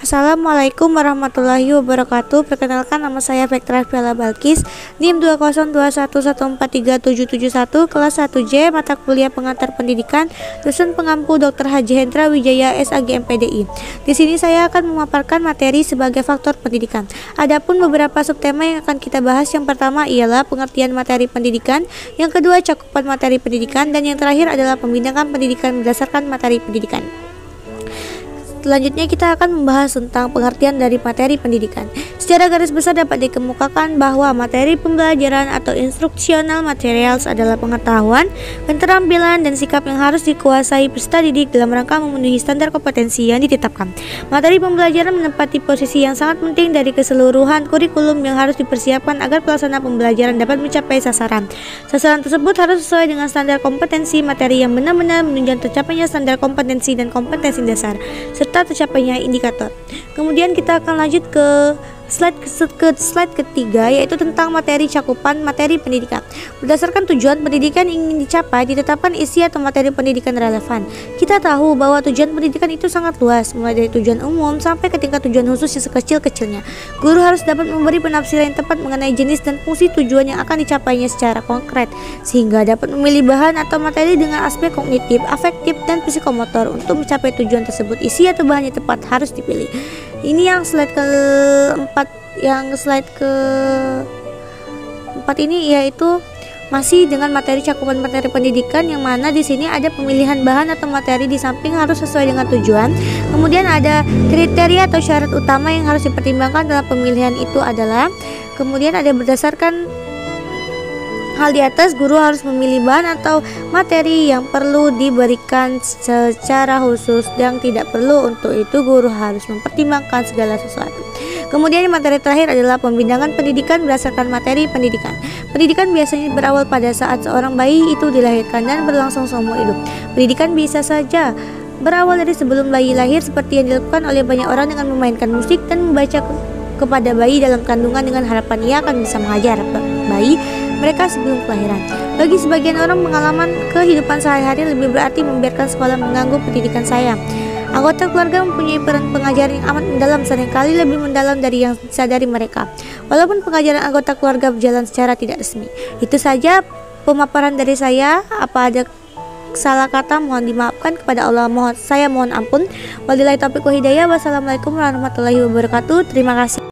Assalamualaikum warahmatullahi wabarakatuh. Perkenalkan, nama saya Vektra Fiala Balkis, NIM 20211143771, kelas 1J, mata kuliah pengantar pendidikan, dosen pengampu Dr. Haji Hendra Wijaya SAG MPDI. Di sini saya akan memaparkan materi sebagai faktor pendidikan. Adapun beberapa subtema yang akan kita bahas, yang pertama ialah pengertian materi pendidikan, yang kedua cakupan materi pendidikan, dan yang terakhir adalah pembinaan pendidikan berdasarkan materi pendidikan. Selanjutnya kita akan membahas tentang pengertian dari materi pendidikan. Secara garis besar dapat dikemukakan bahwa materi pembelajaran atau instructional materials adalah pengetahuan, keterampilan, dan sikap yang harus dikuasai peserta didik dalam rangka memenuhi standar kompetensi yang ditetapkan. Materi pembelajaran menempati posisi yang sangat penting dari keseluruhan kurikulum yang harus dipersiapkan agar pelaksana pembelajaran dapat mencapai sasaran. Sasaran tersebut harus sesuai dengan standar kompetensi materi yang benar-benar menunjang tercapainya standar kompetensi dan kompetensi dasar, serta tercapainya indikator. Kemudian kita akan lanjut ke slide ketiga, yaitu tentang materi cakupan materi pendidikan. Berdasarkan tujuan pendidikan ingin dicapai, ditetapkan isi atau materi pendidikan relevan. Kita tahu bahwa tujuan pendidikan itu sangat luas, mulai dari tujuan umum sampai ke tingkat tujuan khusus yang sekecil-kecilnya. Guru harus dapat memberi penafsiran yang tepat mengenai jenis dan fungsi tujuan yang akan dicapainya secara konkret, sehingga dapat memilih bahan atau materi dengan aspek kognitif, afektif, dan psikomotor. Untuk mencapai tujuan tersebut, isi atau bahan yang tepat harus dipilih. Ini yang slide keempat, ini yaitu masih dengan materi cakupan materi pendidikan, yang mana di sini ada pemilihan bahan atau materi di samping harus sesuai dengan tujuan. Kemudian ada kriteria atau syarat utama yang harus dipertimbangkan dalam pemilihan itu adalah, kemudian ada berdasarkan hal di atas, guru harus memilih bahan atau materi yang perlu diberikan secara khusus, yang tidak perlu. Untuk itu guru harus mempertimbangkan segala sesuatu. Kemudian materi terakhir adalah pembinaan pendidikan berdasarkan materi pendidikan. Pendidikan biasanya berawal pada saat seorang bayi itu dilahirkan dan berlangsung seumur hidup. Pendidikan bisa saja berawal dari sebelum bayi lahir, seperti yang dilakukan oleh banyak orang dengan memainkan musik dan membaca kepada bayi dalam kandungan dengan harapan ia akan bisa mengajar bayi mereka sebelum kelahiran. Bagi sebagian orang, pengalaman kehidupan sehari-hari lebih berarti membiarkan sekolah mengganggu pendidikan saya. Anggota keluarga mempunyai peran pengajaran yang amat mendalam, seringkali lebih mendalam dari yang disadari mereka, walaupun pengajaran anggota keluarga berjalan secara tidak resmi. Itu saja pemaparan dari saya. Apa ada salah kata mohon dimaafkan, kepada Allah saya mohon ampun. Wabillahi taufiq wal hidayah. Wassalamualaikum warahmatullahi wabarakatuh. Terima kasih.